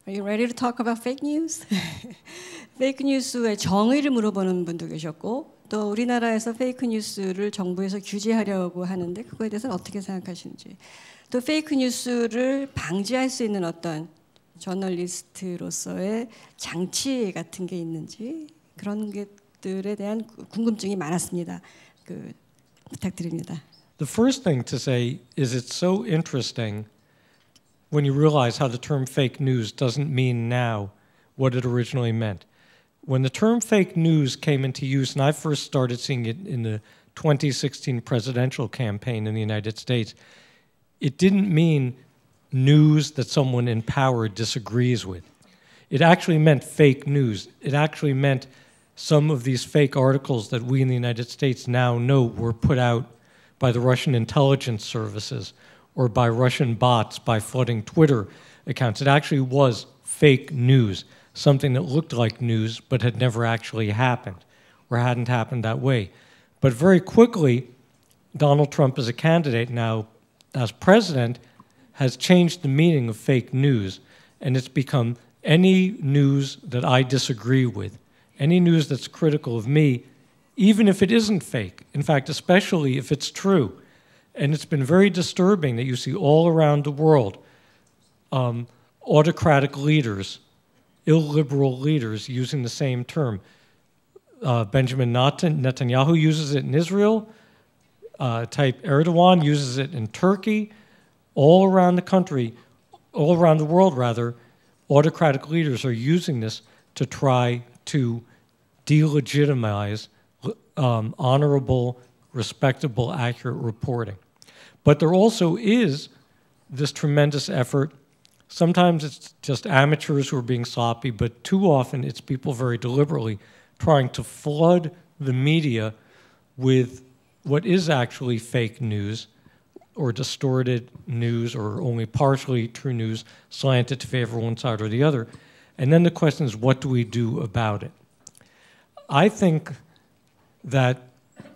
Are you ready to talk about fake news? 페이크 뉴스의 정의를 물어보는 분도 계셨고 또 우리나라에서 페이크 뉴스를 정부에서 규제하려고 하는데 그거에 대해서는 어떻게 생각하시는지 또 페이크 뉴스를 방지할 수 있는 어떤 저널리스트로서의 장치 같은 게 있는지 그런 것들에 대한 궁금증이 많았습니다. 부탁드립니다. The first thing to say is it's so interesting when you realize how the term fake news doesn't mean now what it originally meant. When the term fake news came into use, and I first started seeing it in the 2016 presidential campaign in the United States, it didn't mean news that someone in power disagrees with. It actually meant fake news. It actually meant some of these fake articles that we in the United States now know were put out by the Russian intelligence services or by Russian bots by flooding Twitter accounts. It actually was fake news, something that looked like news but had never actually happened or hadn't happened that way. But very quickly, Donald Trump as a candidate now as president has changed the meaning of fake news, and it's become any news that I disagree with, any news that's critical of me, even if it isn't fake, in fact, especially if it's true. And it's been very disturbing that you see all around the world autocratic leaders, illiberal leaders using the same term. Benjamin Netanyahu uses it in Israel. Tayyip Erdogan uses it in Turkey. All around the country, all around the world rather, autocratic leaders are using this to try to delegitimize honorable, respectable, accurate reporting. But there also is this tremendous effort. Sometimes it's just amateurs who are being sloppy, but too often it's people very deliberately trying to flood the media with what is actually fake news or distorted news or only partially true news, slanted to favor one side or the other. And then the question is, what do we do about it? I think that,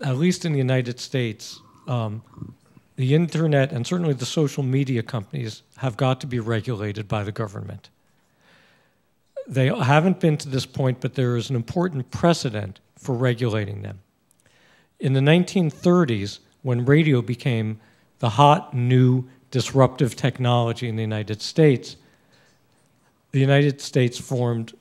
at least in the United States, the internet and certainly the social media companies have got to be regulated by the government. They haven't been to this point, but there is an important precedent for regulating them. In the 1930s, when radio became the hot, new, disruptive technology in the United States formed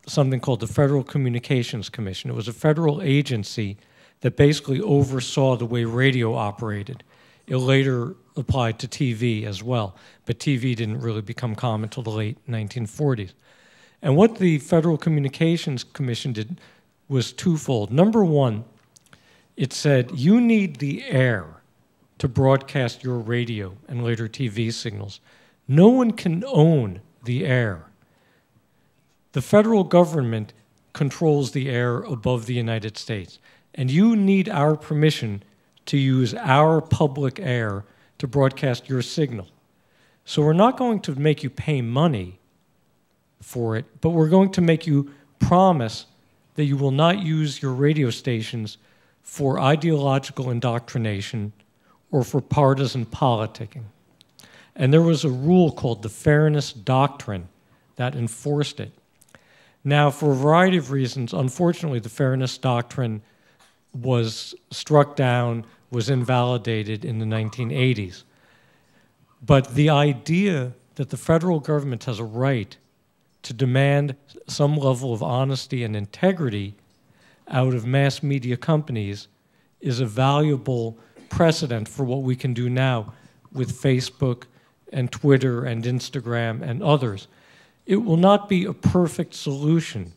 something called the Federal Communications Commission. It was a federal agency that basically oversaw the way radio operated. It later applied to TV as well, but TV didn't really become common until the late 1940s. And what the Federal Communications Commission did was twofold. Number one, it said, you need the air to broadcast your radio and later TV signals. No one can own the air. The federal government controls the air above the United States, and you need our permission to use our public air to broadcast your signal. So we're not going to make you pay money for it, but we're going to make you promise that you will not use your radio stations for ideological indoctrination or for partisan politicking. And there was a rule called the Fairness Doctrine that enforced it. Now, for a variety of reasons, unfortunately, the Fairness Doctrine was struck down, was invalidated in the 1980s. But the idea that the federal government has a right to demand some level of honesty and integrity out of mass media companies is a valuable precedent for what we can do now with Facebook and Twitter and Instagram and others. It will not be a perfect solution,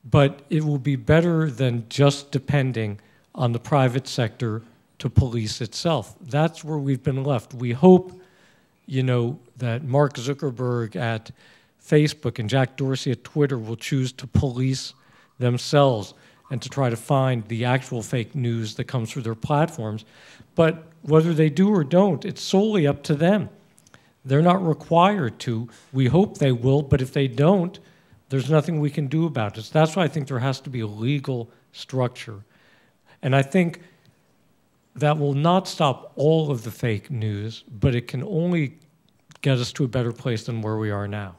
but it will be better than just depending on the private sector to police itself. That's where we've been left. We hope, that Mark Zuckerberg at Facebook and Jack Dorsey at Twitter will choose to police themselves and to try to find the actual fake news that comes through their platforms. But whether they do or don't, it's solely up to them. They're not required to. We hope they will, but if they don't, there's nothing we can do about it. So that's why I think there has to be a legal structure. And I think that will not stop all of the fake news, but it can only get us to a better place than where we are now.